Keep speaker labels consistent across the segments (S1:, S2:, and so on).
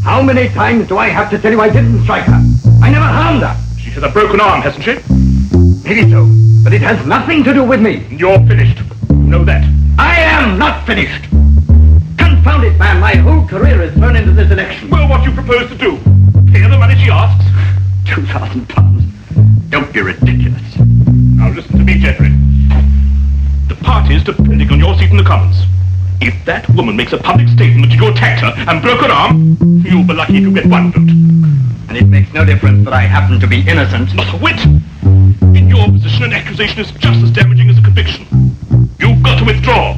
S1: How many times do I have to tell you I didn't strike her? I never harmed her.
S2: She has a broken arm, hasn't she?
S1: Maybe so, but it has nothing to do with me.
S2: You're finished. You know that.
S1: I am not finished. Confound it, man. My whole career is thrown into this election.
S2: Well, what do you propose to do? Pay her the money she asks?
S1: £2,000. Don't be ridiculous.
S2: Now listen to me, Geoffrey. The party's depending on your seat in the Commons. If that woman makes a public statement that you attacked her and broke her arm, you'll be lucky if you get one vote.
S1: And it makes no difference that I happen to be innocent.
S2: Not a whit. In your position, an accusation is just as damaging as a conviction. You've got to withdraw.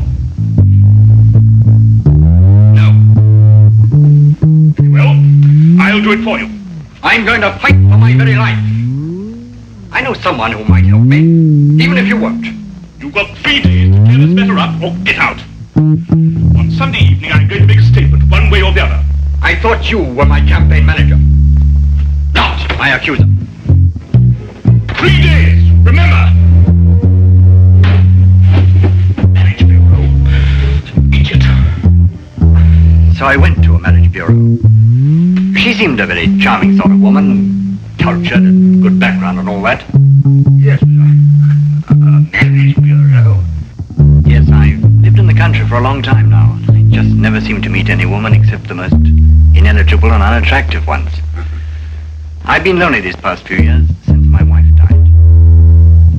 S1: No.
S2: Very well. I'll do it for you.
S1: I'm going to fight for my very life. I know someone who might help me, even if you won't.
S2: You've got 3 days to clear this matter up or get out. On Sunday evening, I'm going to make a statement, one way or the other.
S1: I thought you were my campaign manager, not my accuser.
S2: 3 days, remember! Marriage Bureau. Idiot.
S1: So I went to a marriage bureau. She seemed a very charming sort of woman, cultured and good background and all that.
S2: Yes, a marriage bureau.
S1: Yes, I've lived in the country for a long time now. I just never seem to meet any woman except the most ineligible and unattractive ones. I've been lonely these past few years since my wife died.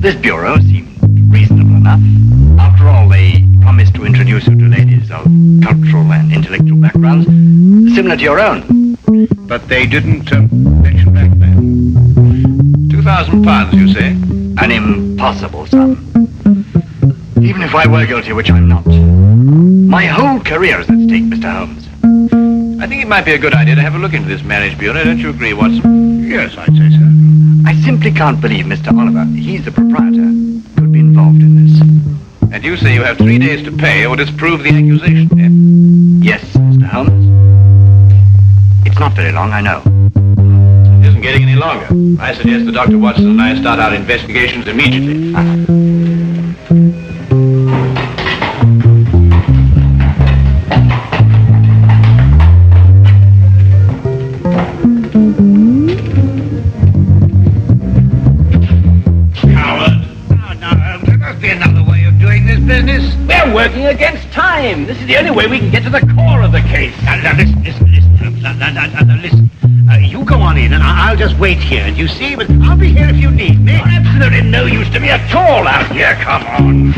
S1: This bureau seemed reasonable enough. After all, they promised to introduce you to ladies of cultural and intellectual backgrounds similar to your own.
S3: But they didn't mention back then. £2,000, you say?
S1: An impossible sum. Even if I were guilty, which I'm not. My whole career is at stake, Mr. Holmes.
S3: I think it might be a good idea to have a look into this marriage bureau. Don't you agree, Watson?
S2: Yes, I'd say so.
S1: I simply can't believe Mr. Oliver, he's the proprietor, could be involved in this.
S3: And you say you have 3 days to pay or disprove the accusation, eh?
S1: Yes, Mr. Holmes. It's not very long, I know.
S3: It isn't getting any longer. I suggest that Dr. Watson and I start our investigations immediately.
S4: We're working against time. This is the only way we can get to the core of the case.
S5: Now, listen. You go on in, and I'll just wait here. And you see, but I'll be here if you need me.
S4: You're absolutely no use to me at all out here. Come on.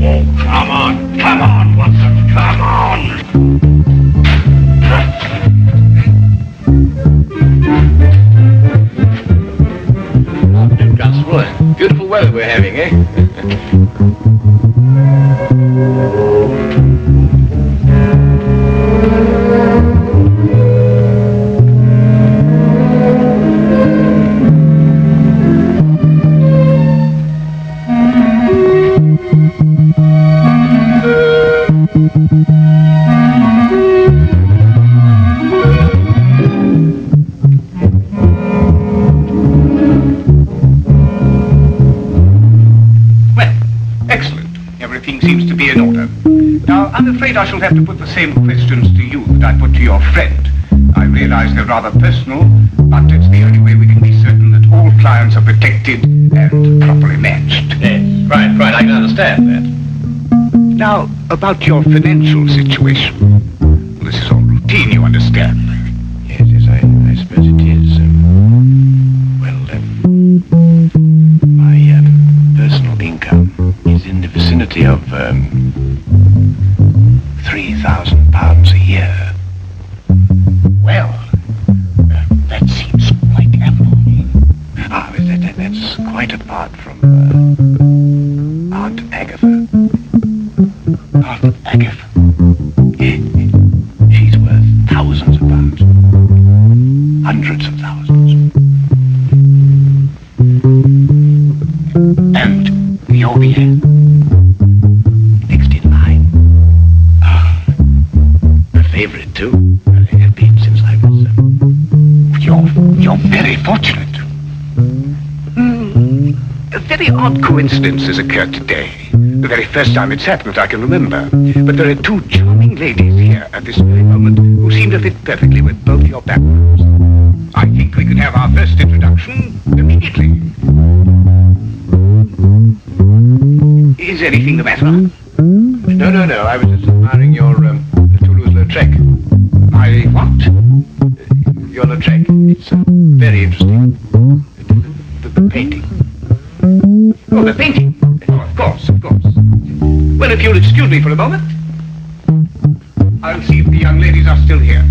S4: Oh, come on. Come on, Watson. Come on.
S3: Afternoon, Constable. Beautiful weather we're having, eh?
S5: Seems to be in order. Now, I'm afraid I shall have to put the same questions to you that I put to your friend. I realize they're rather personal, but it's the only way we can be certain that all clients are protected and properly matched.
S3: Yes, right, I can understand that.
S5: Now, about your financial situation. Well, this is all routine, you understand.
S3: Yes, I suppose it is. My personal income is in the vicinity of £3,000 a year.
S5: Well, that seems quite hundreds of thousands. And you're here. Next in line.
S3: A favorite, too. Well, I have been since I was...
S5: You're very fortunate. A very odd coincidence has occurred today. The very first time it's happened I can remember. But there are two charming ladies here at this very moment who seem to fit perfectly with both your backgrounds. I think we could have our first introduction immediately. Is anything the matter?
S3: No. I was just admiring your Toulouse-Lautrec.
S5: My what?
S3: Your Lautrec. It's very interesting. The painting.
S5: Oh, the painting. Oh, of course. Well, if you'll excuse me for a moment, I'll see if the young ladies are still here.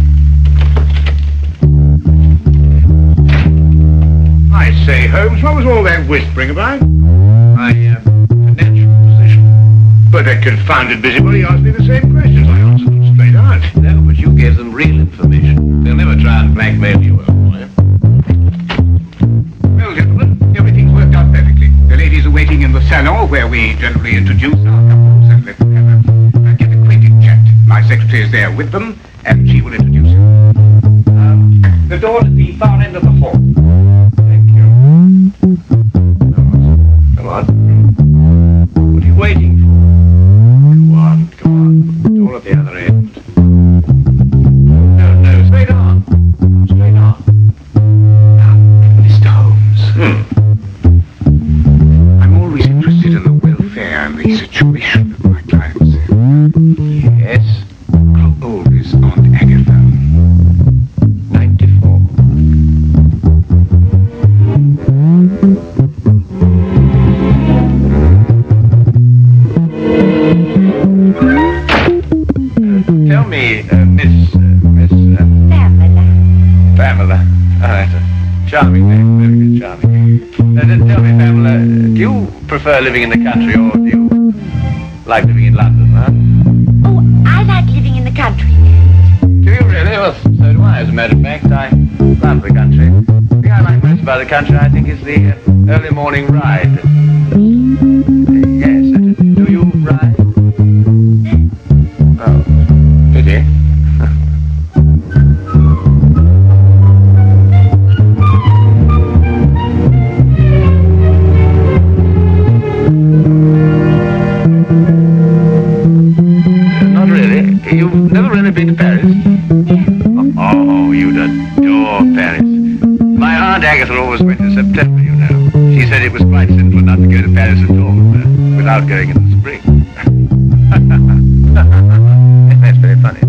S4: I say, Holmes, what was all that whispering about?
S3: My financial position.
S4: But that confounded busybody asked me the same questions. I answered them straight out.
S3: No, but you gave them real information. They'll never try and blackmail you, old boy.
S5: Well, gentlemen, everything's worked out perfectly. The ladies are waiting in the salon where we generally introduce our couples and let them have a get acquainted chat. My secretary is there with them, and she will introduce you. The door at the far end of the hall.
S3: Thank you. Come on. What are you waiting for? Go on. Door at the other end. No, straight on.
S5: Mr. Holmes. I'm always interested in the welfare and the situation of my clients.
S3: Yes.
S5: How old is Aunt Agatha?
S3: 94. Tell me, Miss Pamela. Oh, that's a charming name, very good, charming. Tell me, Pamela, do you prefer living in the country or do you like living in London, huh?
S6: Oh, I like living in the country.
S3: Do you really? Well, so do I, as a matter of fact. I love the country. The thing I like most about the country, I think, is the early morning ride. Yes, do you ride? Oh, pity. Not really. You've never really been to Paris? Oh, you'd adore Paris. My Aunt Agatha always went in September, you know. She said it was quite sinful not to go to Paris at all without going in the spring. That's very funny.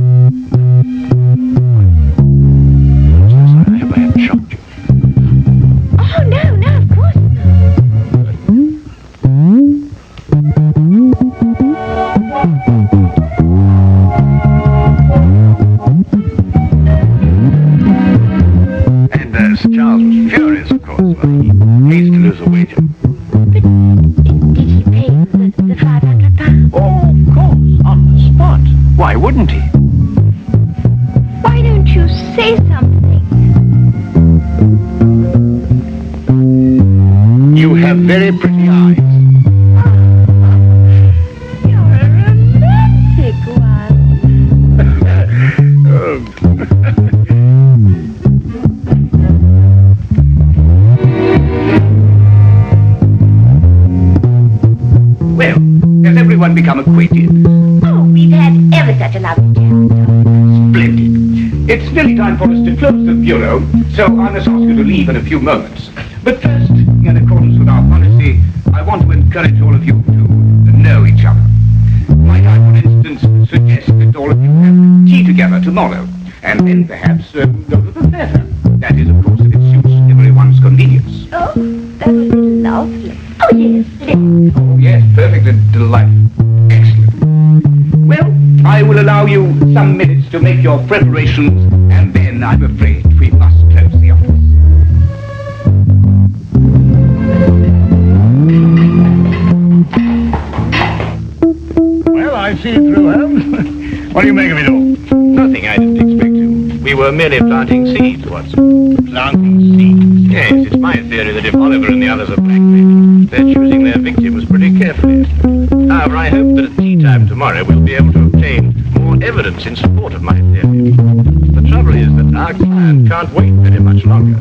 S3: I hope I haven't shocked you.
S6: Oh, no, of course not.
S3: And Sir Charles was furious, of course. Well, he hates to lose a wager.
S6: But did he pay the £500?
S3: Oh, of course, on the spot. Why wouldn't he?
S6: Why don't you say something?
S3: You have very pretty eyes.
S6: You're a romantic one.
S5: Well, has everyone become acquainted?
S6: Oh, we've had ever such a lovely chat.
S5: Splendid. It's nearly time for us to close the bureau, so I must ask you to leave in a few moments. But first, in accordance with our policy, I want to encourage all of you to know each other. Might I, for instance, suggest that all of you have tea together tomorrow, and then perhaps go to the theatre. That is, of course, if it suits everyone's convenience.
S6: Oh, that would be lovely. Oh, yes, let's.
S5: Oh, yes, perfectly delightful. Excellent. Well, I will allow you some minutes to make your preparations, and then I'm afraid we must close the office.
S4: Well, I see it through, Holmes. What do you make of it all?
S3: Nothing, I didn't expect to. We were merely planting seeds, Watson.
S4: Planting seeds?
S3: Yes, it's my theory that if Oliver and the others are blackmailing, they're choosing their victims pretty carefully. However, I hope that at tea time tomorrow we'll be able to obtain more evidence in support of my theory. The trouble is that our client can't wait very much longer.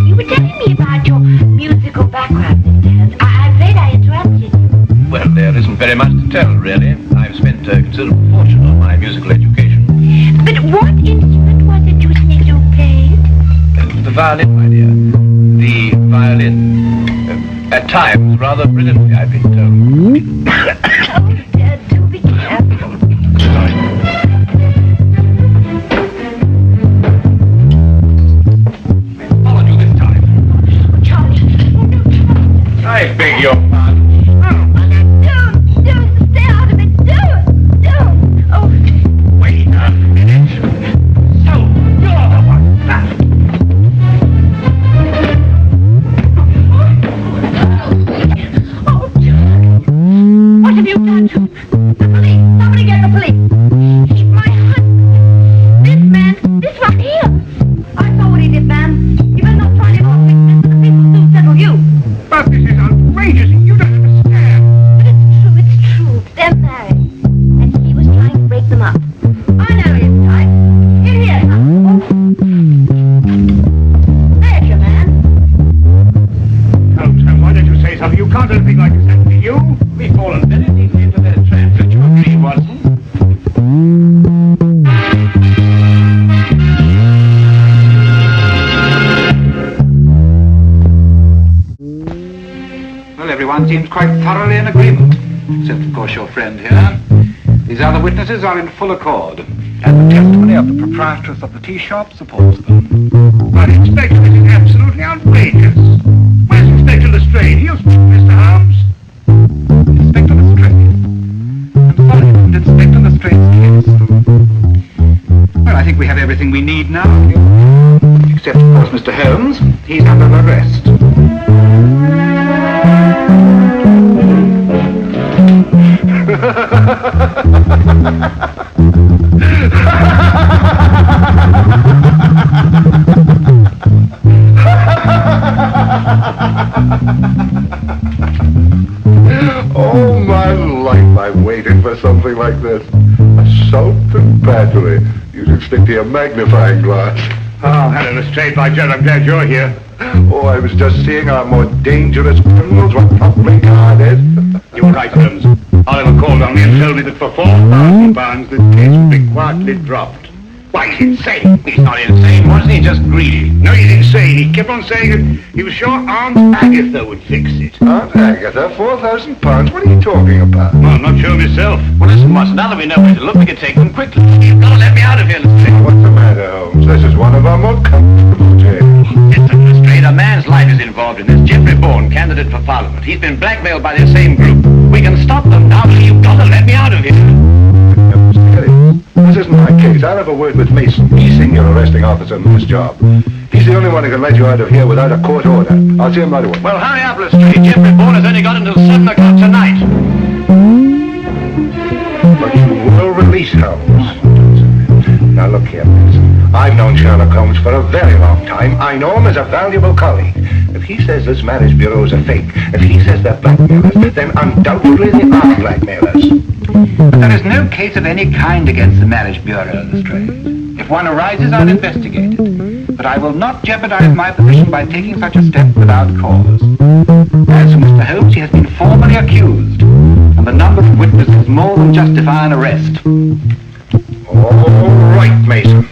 S6: You were telling me about your musical background, Mr. Holmes. I'm afraid I interrupted you.
S3: Well, there isn't very much to tell, really. I've spent a considerable fortune on my musical education.
S6: But what instrument was it you said you played?
S3: The violin, my dear. The violin. At times, rather brilliantly, I've been told.
S6: Oh, dear, do be careful.
S4: Followed you this time.
S6: Oh, Charlie. Oh, no, Charlie.
S4: I beg your pardon.
S6: Don't, stay out of it. Don't. Oh,
S4: Wait a minute. So, you're the one.
S6: oh, Charlie. What have you done to him? The police. Somebody get the police. He's my husband. This man, this one here. I saw what he did, ma'am. You better not try to off me, but the people soon settle you.
S5: But this is outrageous. You don't understand.
S6: But it's true. They're married. And he was trying to break them up. I know his type. In here, huh? There's your man.
S5: Holmes, why don't you say something? You can't do anything like this happen to you.
S3: We've fallen very deeply into their trap. Don't you agree, Watson?
S5: Well, everyone seems quite thoroughly in agreement, except, of course, your friend here. These other witnesses are in full accord, and the testimony of the proprietress of the tea shop supports them. But, Inspector, this is absolutely outrageous. Where's Inspector Lestrade? He'll speak, Mr. Holmes. Inspector Lestrade? And following on Inspector Lestrade's case. Well, I think we have everything we need now. Except, of course, Mr. Holmes. He's under arrest.
S7: All my life I've waited for something like this. Assault and battery. Using stick to your magnifying glass.
S5: Oh, hello, Lestrade. By Jove, I'm glad you're here.
S7: Oh, I was just seeing our more dangerous criminals were properly guarded.
S5: You were right, Holmes. Oliver called on me and told me that for £4,000 this case would be quietly dropped. Why, he's insane.
S3: He's not insane, wasn't he? Just greedy.
S5: No, he's insane. He kept on saying that he was sure Aunt Agatha would fix it.
S7: Aunt Agatha, £4,000? What are you talking about?
S5: Well, I'm not sure myself.
S3: Well, listen, Watson, now that we know where to look, we can take them quickly. You've got to let me out of here, Lestrade.
S7: What's the matter, Holmes? This is one of our more comfortable jails.
S3: Listen, Lestrade, a man's life is involved in this. Geoffrey Bourne, candidate for Parliament. He's been blackmailed by the same group. We can stop them. Now, you've got to let me out of here.
S7: Mr. Kelly, this isn't my case. I'll have a word with Mason. He's senior arresting officer in this job. He's the only one who can let you out of here without a court order. I'll see him right away.
S3: Well, hurry up, Lestrade. Geoffrey Bourne has only got until 7 o'clock tonight.
S7: But you will release Holmes. Now look here, Mason. I've known Sherlock Holmes for a very long time. I know him as a valuable colleague. If he says this marriage bureau is a fake, if he says they're blackmailers, then undoubtedly they are blackmailers.
S5: But there is no case of any kind against the Marriage Bureau, Lestrade. If one arises, I'll investigate it. But I will not jeopardize my position by taking such a step without cause. As for Mr. Holmes, he has been formally accused, and the number of witnesses more than justify an arrest.
S7: All right, Mason.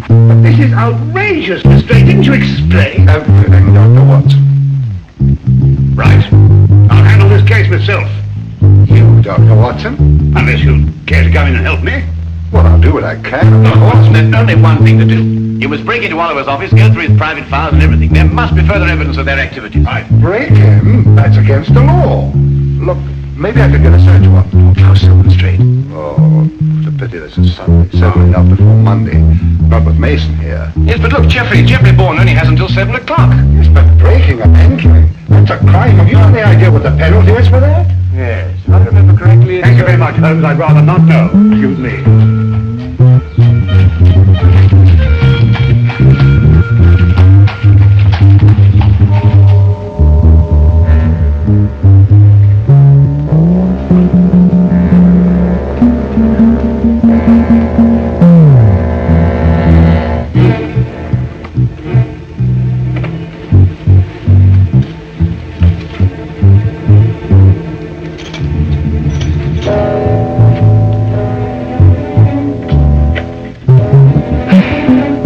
S5: But this is outrageous, Lestrade. Didn't you explain?
S7: Everything, Dr. Watson.
S5: Right. I'll handle this case myself.
S7: You, Dr. Watson?
S5: Unless you care to come in and help me.
S7: Well, I'll do what I can.
S3: Look, Watson, there's only one thing to do. You must break into Oliver's office, go through his private files and everything. There must be further evidence of their activities.
S5: Right.
S7: Break him? That's against the law. Look, maybe I could get a search warrant.
S5: How so, Lestrade?
S7: Oh, it's a pity this is Sunday. Certainly not before Monday. Not with Mason here.
S3: Yes, but look, Geoffrey Bourne only has until 7 o'clock.
S7: Yes, but breaking and entering, that's a crime. Have you any idea what the penalty is for that? Yes, if I remember correctly.
S5: Thank you very much, Holmes. I'd rather not know. Excuse me.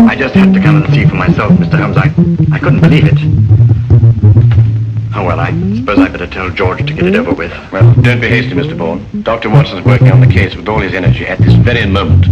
S1: I just had to come and see for myself, Mr. Holmes. I couldn't believe it. Oh, well, I suppose I better tell George to get it over with.
S3: Well, don't be hasty, Mr. Bourne. Dr. Watson's working on the case with all his energy at this very moment.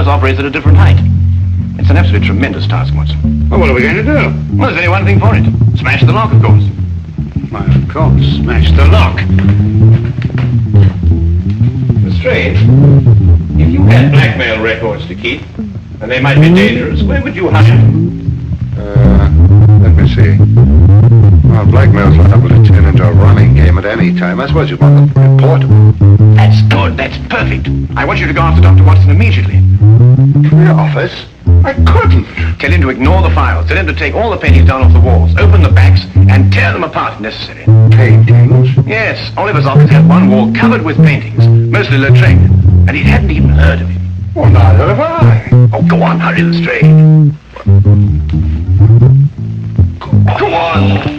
S3: Operates at a different height. It's an absolutely tremendous task, Watson.
S5: Well, what are we going to do?
S3: Well, there's only one thing for it. Smash the lock, of course.
S5: Why, of course. Smash the lock.
S3: Lestrade, if you had blackmail records to keep, and they might be dangerous, where would you hide them?
S7: Let me see. Well, blackmail's liable to turn into a running game at any time. I suppose you want them reportable.
S3: That's good. That's perfect. I want you to go after Dr. Watson immediately.
S7: To the office? I couldn't.
S3: Tell him to ignore the files. Tell him to take all the paintings down off the walls, open the backs, and tear them apart if necessary.
S7: Paintings?
S3: Yes, Oliver's office had one wall covered with paintings, mostly Lestrade, and he hadn't even heard of him.
S7: Well, neither have I.
S3: Oh, go on, hurry, Lestrade. Go on.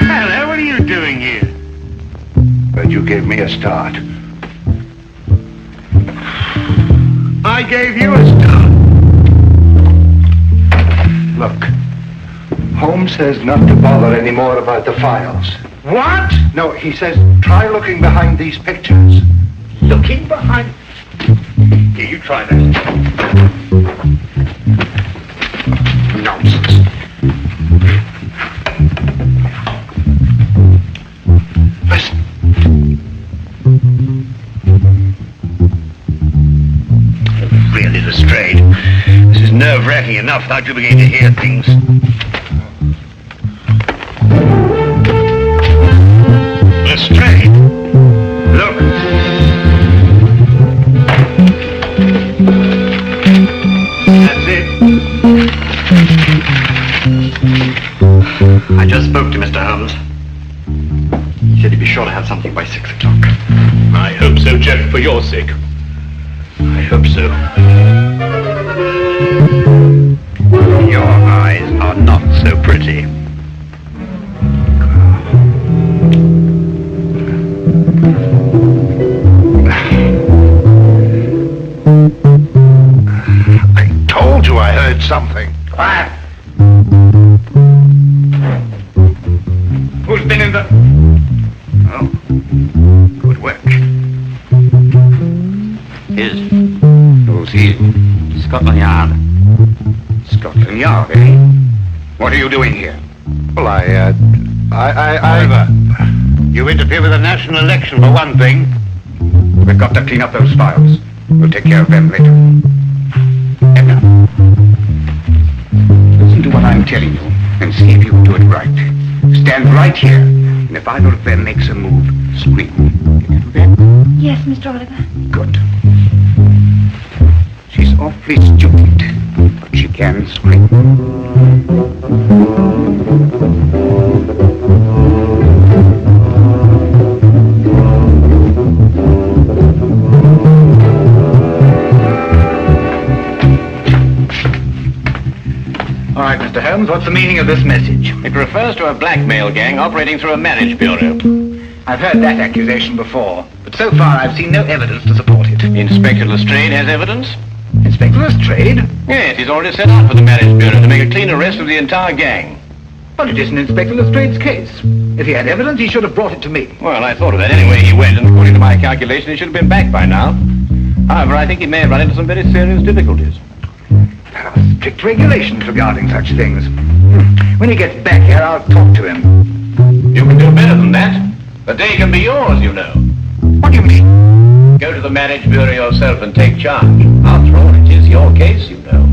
S5: Hello, what are you doing here?
S7: But you gave me a start.
S5: I gave you a start.
S7: Look, Holmes says not to bother anymore about the files.
S5: What?
S7: No, he says try looking behind these pictures.
S5: Looking behind... Here, you try that. Nonsense. Listen. Really, Lestrade, this is nerve-wracking enough without you beginning to hear things. Lestrade, look. That's it.
S1: I just spoke to Mr. Holmes. He said he'd be sure to have something by 6 o'clock.
S2: I hope so, Jeff, for your sake.
S1: I hope so.
S5: Your eyes are not so pretty. I told you I heard
S7: something.
S5: Quiet. Who's been in the... Oh, good work. Who's he?
S3: Scotland Yard.
S5: Scotland Yard, eh? What are you doing here?
S7: Well,
S5: Oliver, you interfere with the national election for one thing. We've got to clean up those files. We'll take care of them later. And now, listen to what I'm telling you and see if you can do it right. Stand right here, and if either of them makes a move, scream. Can you do that?
S6: Yes, Mr. Oliver.
S5: Good. She's awfully stupid, but she can scream.
S3: All right, Mr. Holmes, what's the meaning of this message? It refers to a blackmail gang operating through a marriage bureau.
S5: I've heard that accusation before, but so far I've seen no evidence to support it.
S3: Inspector Lestrade has evidence?
S5: Inspector Lestrade?
S3: Yes, he's already set out for the marriage bureau to make a clean arrest of the entire gang.
S5: But it isn't Inspector Lestrade's case. If he had evidence, he should have brought it to me.
S3: Well, I thought of that anyway he went, and according to my calculation, he should have been back by now. However, I think he may have run into some very serious difficulties.
S5: There are strict regulations regarding such things. When he gets back here, I'll talk to him.
S3: You can do better than that. The day can be yours, you know.
S5: What do you mean?
S3: Go to the marriage bureau yourself and take charge. After all, it is your case, you know.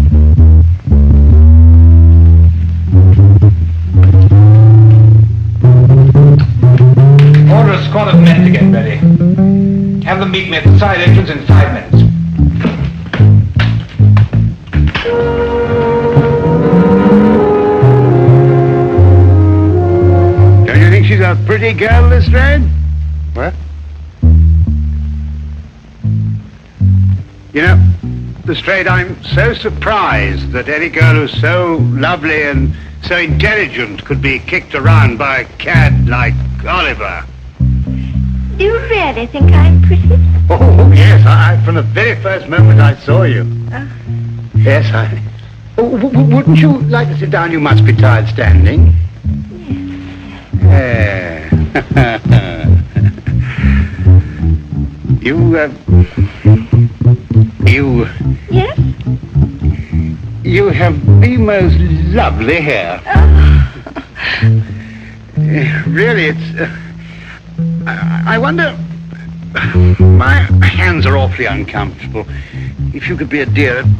S5: Order a squad of men to get ready. Have them meet me at the side entrance in 5 minutes.
S7: Don't you think she's a pretty girl, Lestrade? What? You know, Lestrade, I'm so surprised that any girl who's so lovely and so intelligent could be kicked around by a cad like Oliver.
S6: Do you really think I'm pretty?
S7: Oh, yes, from the very first moment I saw you. Yes, wouldn't you like to sit down? You must be tired standing. Yes.
S6: Yes?
S7: You have the most lovely hair. Really, it's... I wonder... My hands are awfully uncomfortable. If you could be a dear and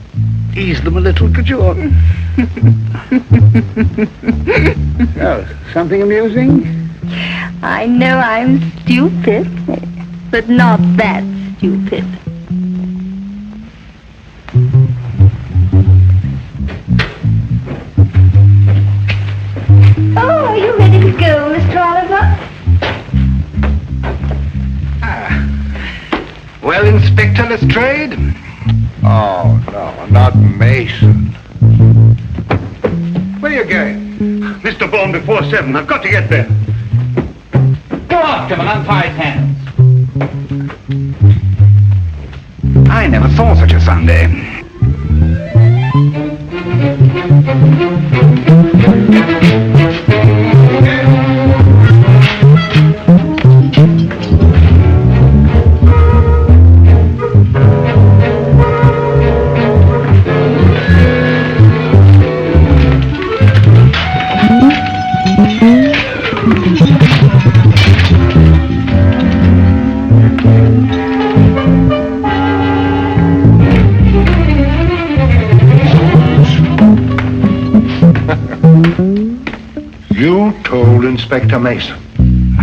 S7: ease them a little, could you? Oh, something amusing?
S6: I know I'm stupid, but not that stupid. Oh, are you ready to go, Mr. Oliver?
S5: Well, Inspector Lestrade?
S7: Oh, no, not Mason.
S5: Where are you going?
S7: Mr. Bourne, before 7. I've got to get there.
S5: Go after him and untie his hands. I never saw such a Sunday.
S7: You told Inspector Mason.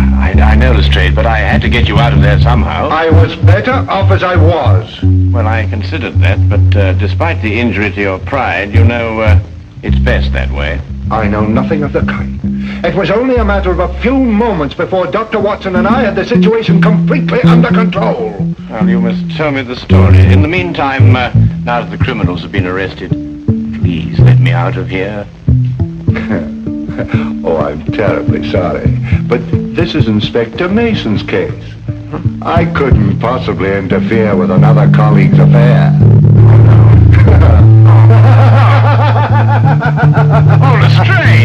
S3: I know, Lestrade, but I had to get you out of there somehow.
S7: I was better off as I was.
S3: Well, I considered that, but despite the injury to your pride, you know, it's best that way.
S7: I know nothing of the kind. It was only a matter of a few moments before Dr. Watson and I had the situation completely under control.
S3: Well, you must tell me the story. In the meantime, now that the criminals have been arrested, please let me out of here.
S7: Oh, I'm terribly sorry, but this is Inspector Mason's case. I couldn't possibly interfere with another colleague's affair.
S3: All astray.